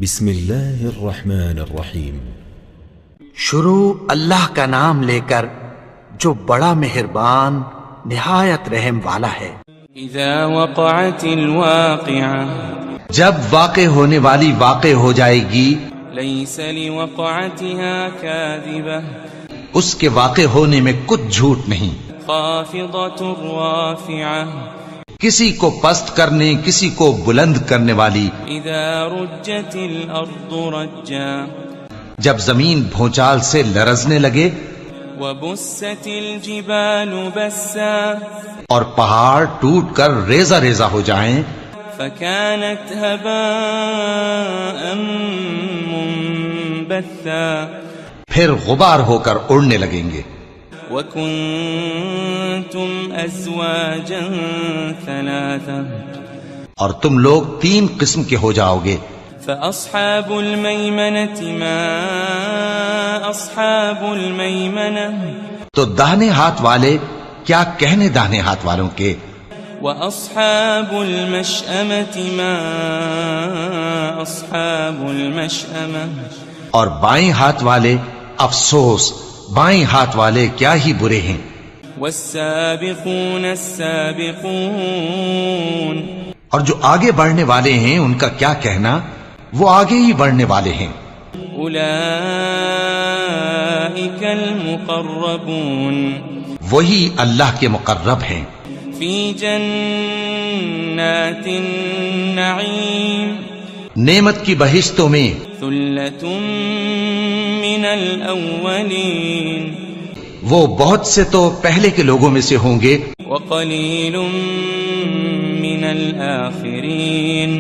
بسم اللہ الرحمن الرحیم۔ شروع اللہ کا نام لے کر جو بڑا مہربان نہایت رحم والا ہے۔ اذا وقعت الواقعہ، جب واقع ہونے والی واقع ہو جائے گی، لیس لوقعتها کاذبہ، اس کے واقع ہونے میں کچھ جھوٹ نہیں، خافضۃ رافعہ، کسی کو پست کرنے کسی کو بلند کرنے والی۔ اذا رجت الارض رجا، جب زمین بھونچال سے لرزنے لگے، وبست الجبال بسا، اور پہاڑ ٹوٹ کر ریزہ ریزہ ہو جائیں، فكانت هباء منبثا، پھر غبار ہو کر اڑنے لگیں گے۔ وكنتم ازواجا ثلاثا، اور تم لوگ 3 قسم کے ہو جاؤ گے۔ فاصحاب المیمنة ما اصحاب المیمنة، تو داہنے ہاتھ والے کیا کہنے داہنے ہاتھ والوں کے، واصحاب المشأمة ما اصحاب المشأمة، اور بائیں ہاتھ والے افسوس، بائیں ہاتھ والے کیا ہی برے ہیں۔ والسابقون السابقون، اور جو آگے بڑھنے والے ہیں ان کا کیا کہنا، وہ آگے ہی بڑھنے والے ہیں۔ اولئک المقربون، وہی اللہ کے مقرب ہیں۔ فی جنات النعیم، نعمت کی بہشتوں میں، ثلۃ من الاولین، وہ بہت سے تو پہلے کے لوگوں میں سے ہوں گے، وقلیل من الآخرین،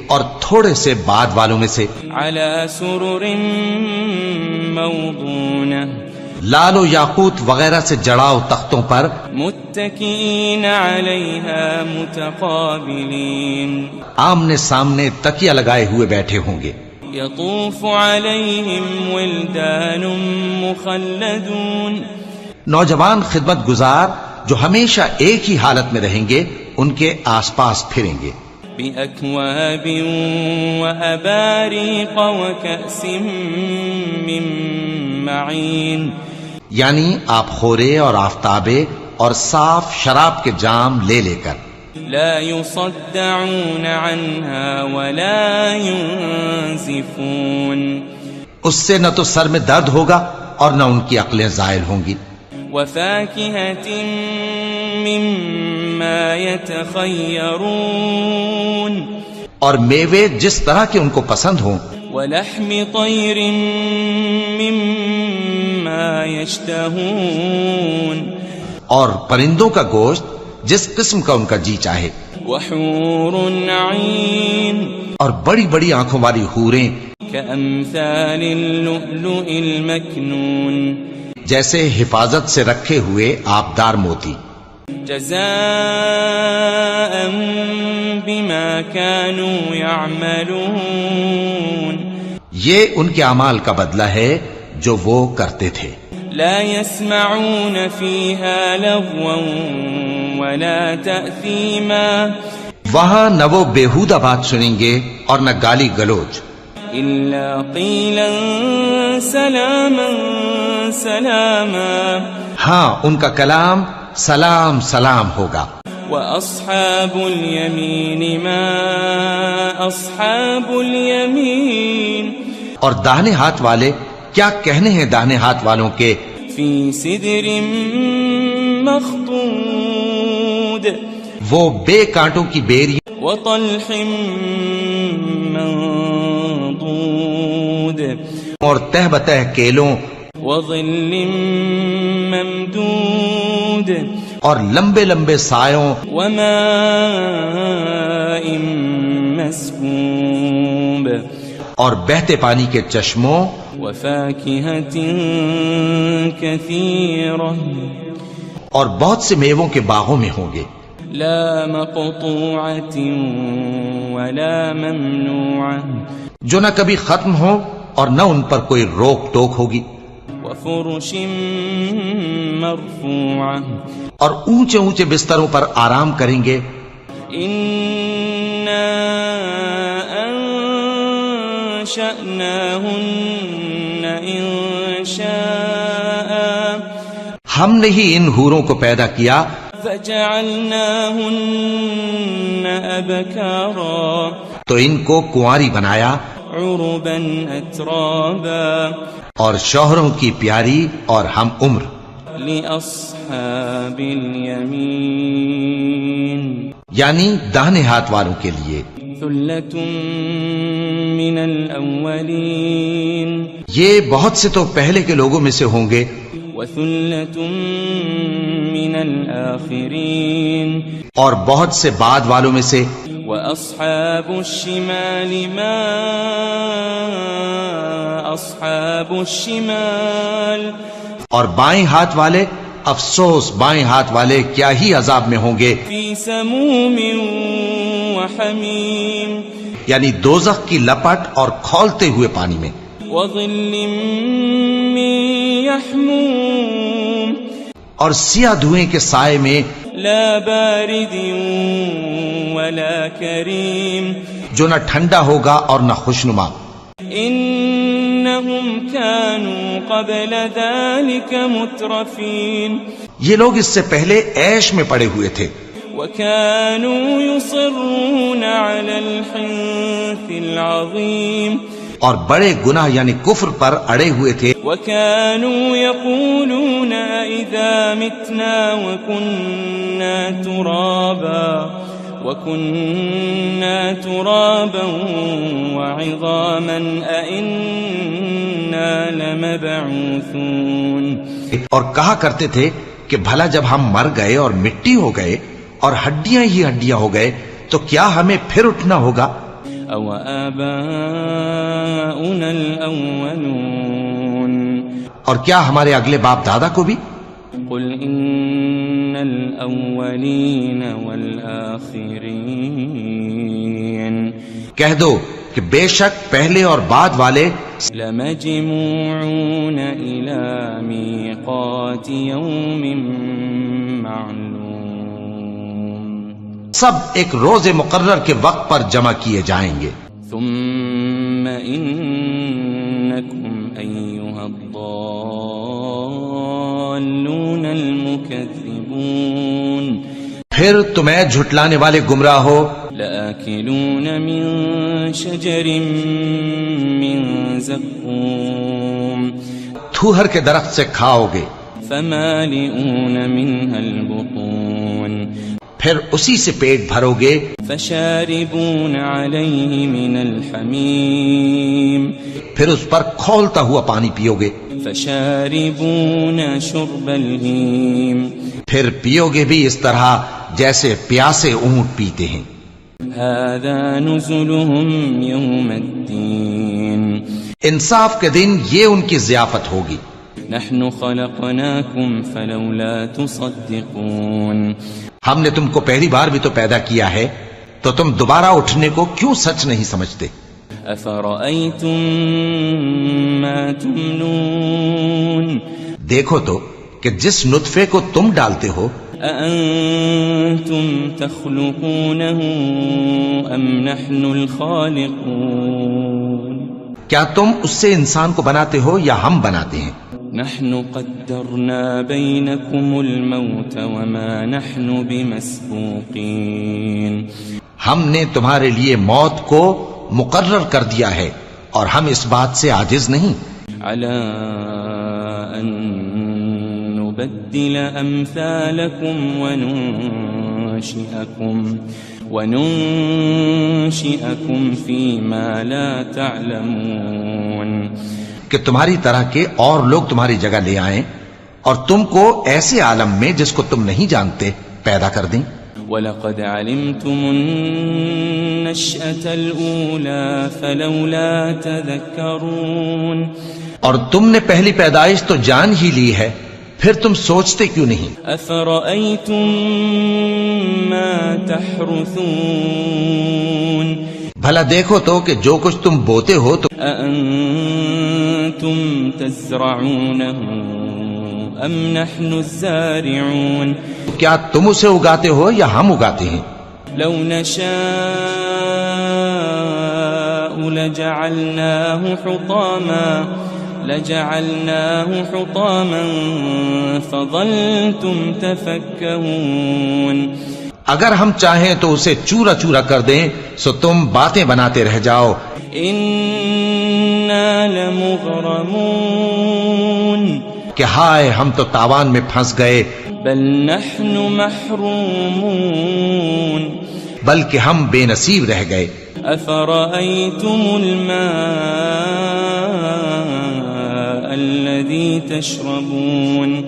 اور تھوڑے سے بعد والوں میں سے۔ علی سرر موضونہ، لال و یاقوت وغیرہ سے جڑاؤ تختوں پر، متکئین علیہا متقابلین، آمنے سامنے تکیہ لگائے ہوئے بیٹھے ہوں گے۔ یطوف علیہم ولدان مخلدون، نوجوان خدمت گزار جو ہمیشہ ایک ہی حالت میں رہیں گے ان کے آس پاس پھریں گے۔ بأکواب وأباریق وکأس من معین، یعنی آپ خورے اور آفتابے اور صاف شراب کے جام لے لے کر۔ لا يصدعون عنها ولا ينزفون، اس سے نہ تو سر میں درد ہوگا اور نہ ان کی عقلیں زائل ہوں گی۔ وفاكهة مما يتخيرون، اور میوے جس طرح کے ان کو پسند ہوں، ولحم طير مما يشتهون، اور پرندوں کا گوشت جس قسم کا ان کا جی چاہے، وحور عين، اور بڑی بڑی آنکھوں والی حوریں كأمثال اللؤلؤ المكنون، جیسے حفاظت سے رکھے ہوئے آبدار موتی۔ جزاء بما كانوا يعملون، یہ ان کے اعمال کا بدلہ ہے جو وہ کرتے تھے۔ لا يسمعون فيها لغوا ولا تأثيما، وہاں نہ وہ بیہودہ بات سنیں گے اور نہ گالی گلوچ، إلا قيلا سلاما سلاما، ہاں ان کا کلام سلام سلام ہوگا۔ وأصحاب اليمين ما أصحاب اليمين، اور داہنے ہاتھ والے کیا کہنے ہیں داہنے ہاتھ والوں کے، في سدر مخضود، وہ بے کانٹوں کی بیری وطلح منضود، اور تہ بتہ کیلوں وظل ممدود، اور لمبے لمبے سایوں، وماء مسكوب، اور بہتے پانی کے چشموں، وفاكهة كثيرة، اور بہت سے میووں کے باغوں میں ہوں گے۔ لا مقطوعة ولا ممنوعة، جو نہ کبھی ختم ہو اور نہ ان پر کوئی روک ٹوک ہوگی۔ وفرش مرفوعة، اور اونچے اونچے بستروں پر آرام کریں گے۔ إنا وأنشأناهن إنشاء ہم نے ہی ان حوروں کو پیدا کیا فجعلناهن أبكارا تو ان کو کنواری بنایا عربا أترابا اور شوہروں کی پیاری اور ہم عمر لأصحاب اليمين یعنی داہنے ہاتھ والوں کے لیے ثلة من الأولين یہ بہت سے تو پہلے کے لوگوں میں سے ہوں گے وثلة من الآخرين اور بہت سے بعد والوں میں سے وأصحاب الشمال ما أصحاب الشمال اور بائیں ہاتھ والے افسوس بائیں ہاتھ والے کیا ہی عذاب میں ہوں گے في سموم وحميم یعنی دوزخ کی لپٹ اور کھولتے ہوئے پانی میں وظل من يحموم اور سیاہ دھوئیں کے سائے میں لا بارد ولا كريم جو نہ ٹھنڈا ہوگا اور نہ خوشنما إنهم كانوا قبل ذلك مترفين یہ لوگ اس سے پہلے عیش میں پڑے ہوئے تھے وكانوا يصرون على الحنث العظيم اور بڑے گناہ یعنی کفر پر اڑے ہوئے تھے وكانوا يقولون إذا متنا وكنا ترابا وعظاما أئنا لمبعوثون اور کہا کرتے تھے کہ بھلا جب ہم مر گئے اور مٹی ہو گئے اور ہڈیاں ہی ہڈیاں ہو گئے تو کیا ہمیں پھر اٹھنا ہوگا أو آباؤنا الأولون اور کیا ہمارے اگلے باپ دادا کو بھی قل إن الأولين والآخرين کہہ دو کہ بے شک پہلے اور بعد والے لمجموعون إلى ميقات يوم معلوم سب ایک روز مقرر کے وقت پر جمع کیے جائیں گے ثم إنكم أيها الضالون المكذبون پھر تمہیں جھٹلانے والے گمراہ ہو لآكلون من شجر من زقوم تھوہر کے درخت سے کھاؤ گے فمالئون منها البطون پھر اسی سے پیٹ بھرو گے فشاربون عليه من الحميم پھر اس پر کھولتا ہوا پانی پیو گے فشاربون شرب الهيم پھر پیو گے بھی اس طرح جیسے پیاسے اونٹ پیتے ہیں هذا نزلهم يوم الدين انصاف کے دن یہ ان کی ضیافت ہوگی نحن خلقناكم فلولا تصدقون ہم نے تم کو پہلی بار بھی تو پیدا کیا ہے تو تم دوبارہ اٹھنے کو کیوں سچ نہیں سمجھتے أفرأيتم ما تمنون دیکھو تو کہ جس نطفے کو تم ڈالتے ہو أأنتم تخلقونه أم نحن الخالقون کیا تم اس سے انسان کو بناتے ہو یا ہم بناتے ہیں نحن قدرنا بينكم الموت وما نحن بمسبوقين ہم نے تمہارے لیے موت کو مقرر کر دیا ہے اور ہم اس بات سے عاجز نہیں على أن نبدل أمثالكم وننشئكم فيما لا تعلمون کہ تمہاری طرح کے اور لوگ تمہاری جگہ لے آئیں اور تم کو ایسے عالم میں جس کو تم نہیں جانتے پیدا کر دیں وَلَقَدْ عَلِمْتُمُ النَّشْأَةَ الْأُولَى فَلَوْلَا تَذَكَّرُونَ اور تم نے پہلی پیدائش تو جان ہی لی ہے پھر تم سوچتے کیوں نہیں أَفَرَأَيْتُم مَّا تَحْرُثُونَ بھلا دیکھو تو کہ جو کچھ تم بوتے ہو تو أَأَنتُمْ تَزْرَعُونَهُ أَمْ نَحْنُ الزَّارِعُونَ کیا تم اسے اگاتے ہو یا ہم اگاتے ہیں لو نشاء لجعلناه حطاما فظلتم تفكهون. اگر ہم چاہیں تو اسے چورا چورا کر دیں سو تم باتیں بناتے رہ جاؤ. انا لمغرمون. کہ ہائے ہم تو تاوان میں پھنس گئے. بل نحن محرومون. بلکہ ہم بے نصیب رہ گئے. افرأيتم الماء الذي تشربون.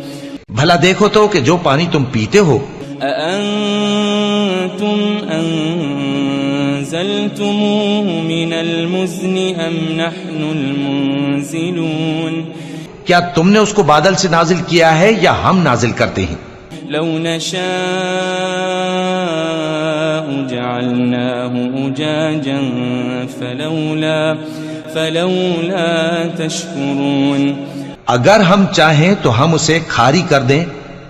بھلا دیکھو تو کہ جو پانی تم پیتے ہو. أأنتم أنزلتموه من المزن أم نحن المنزلون. کیا تم نے اس کو بادل سے نازل کیا ہے یا ہم نازل کرتے ہیں؟ لو نشاء جعلناه أجاجا فلولا تشكرون. اگر ہم چاہیں تو ہم اسے کھاری کر دیں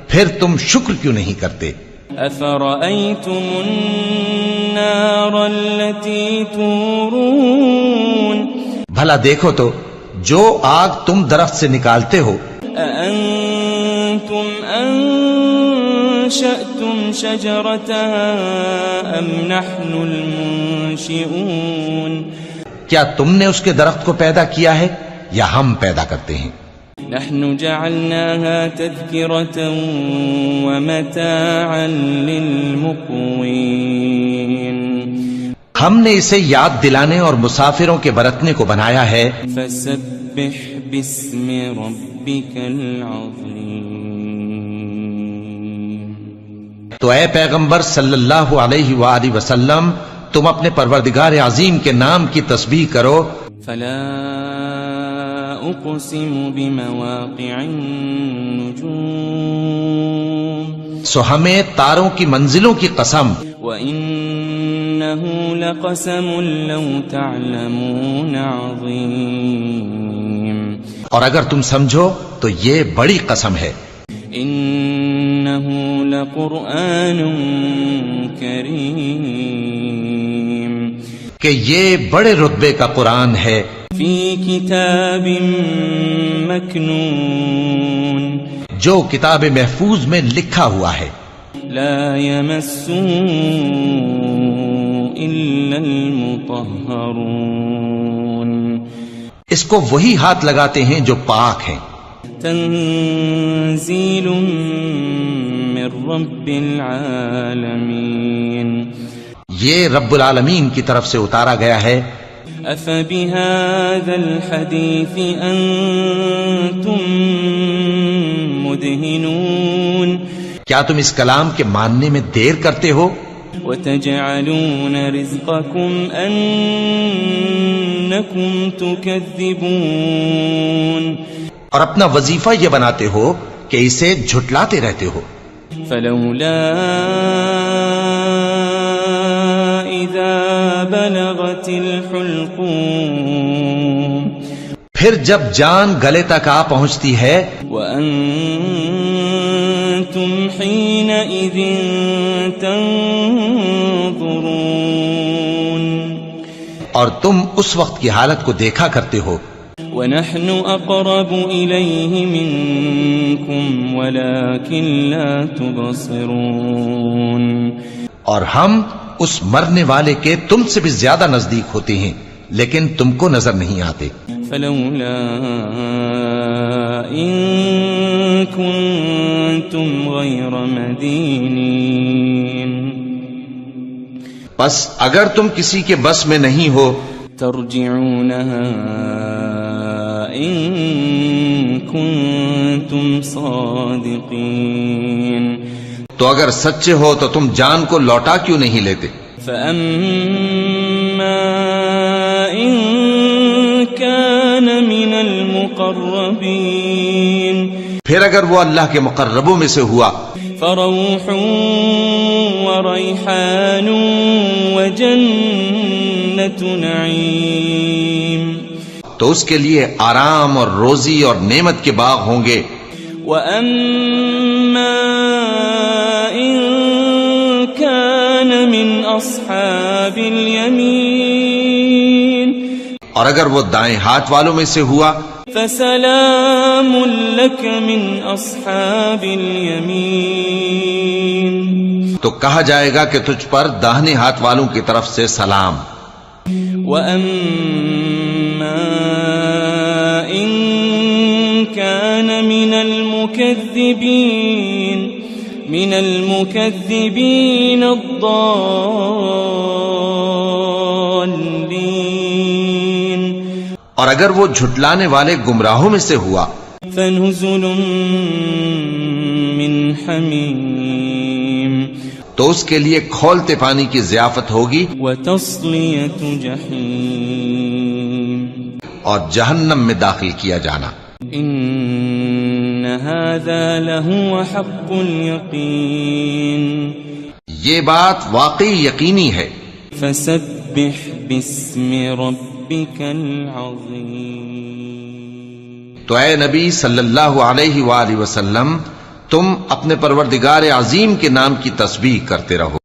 پھر تم شکر کیوں نہیں کرتے؟ أفرأيتم النار التي تورون. بھلا دیکھو تو جو آگ تم درخت سے نکالتے ہو. أأنتم أنشأتم شجرتها أم نحن المنشئون. کیا تم نے اس کے درخت کو پیدا کیا ہے یا ہم پیدا کرتے ہیں؟ نحن جعلناها تذكرة ومتاعا للمقوين. ہم نے اسے یاد دلانے اور مسافروں کے برتنے کو بنایا ہے. فسبح باسم ربك العظيم. تو اے پیغمبر صلی اللہ علیہ وآلہ وسلم تم اپنے پروردگار عظیم کے نام کی تسبیح کرو. فلا اقسم بمواقع النجوم. سو ہمیں تاروں کی منزلوں کی قسم. وَإِنَّهُ لَقَسَمٌ لَوْ تَعْلَمُونَ عَظِيمٌ. اور اگر تم سمجھو تو یہ بڑی قسم ہے. إِنَّهُ لَقُرْآنٌ كَرِيمٌ. کہ یہ بڑے رتبے کا قرآن ہے. فِي كِتَابٍ مَكْنُونٍ. جو کتاب محفوظ میں لکھا ہوا ہے. لا يمسه إلا المطهرون. اس کو وہی ہاتھ لگاتے ہیں جو پاک ہیں. تنزيل من رب العالمين. یہ رب العالمین کی طرف سے اتارا گیا ہے. أفبهذا الحديث أنتم مدهنون. کیا تم اس کلام کے ماننے میں دیر کرتے ہو؟ وتجعلون رزقكم أنكم تكذبون. اور اپنا وظیفہ یہ بناتے ہو کہ اسے جھٹلاتے رہتے ہو. فلولا إذا بلغت الحلقوم. پھر جب جان گلے تک آ پہنچتی ہے. وأنتم حينئذ تنظرون. اور تم اس وقت کی حالت کو دیکھا کرتے ہو. ونحن أقرب إليه منكم ولكن لا تبصرون. اور ہم اس مرنے والے کے تم سے بھی زیادہ نزدیک ہوتے ہیں لیکن تم کو نظر نہیں آتے. فلولا إن كنتم غير مدينين. بس اگر تم کسی کے بس میں نہیں ہو ترجعونها إن كنتم صادقين. تو اگر سچے ہو تو تم جان کو لوٹا کیوں نہیں لیتے؟ فأما إن كان من المقربين. پھر اگر وہ اللہ کے مقربوں میں سے ہوا فروح وريحان وجنة نعيم. تو اس کے لیے آرام اور روزی اور نعمت کے باغ ہوں گے. وأما إن كان من أصحاب اليمين اور اگر وہ دائیں ہاتھ والوں میں سے ہوا فسلام لك من أصحاب اليمين تو کہا جائے گا کہ تجھ پر داہنے ہاتھ والوں کی طرف سے سلام. وأما إن كان من المكذبين الضالين اور اگر وہ جھٹلانے والے گمراہوں میں سے ہوا فنزل من حمیم تو اس کے لیے کھولتے پانی کی ضیافت ہوگی وتصلیۃ جحیم اور جہنم میں داخل کیا جانا. ان هذا لهو حق اليقین یہ بات واقعی یقینی ہے. فسبح باسم ربك العظیم تو اے نبی صلی اللہ علیہ وآلہ وسلم تم اپنے پروردگار عظیم کے نام کی تسبیح کرتے رہو.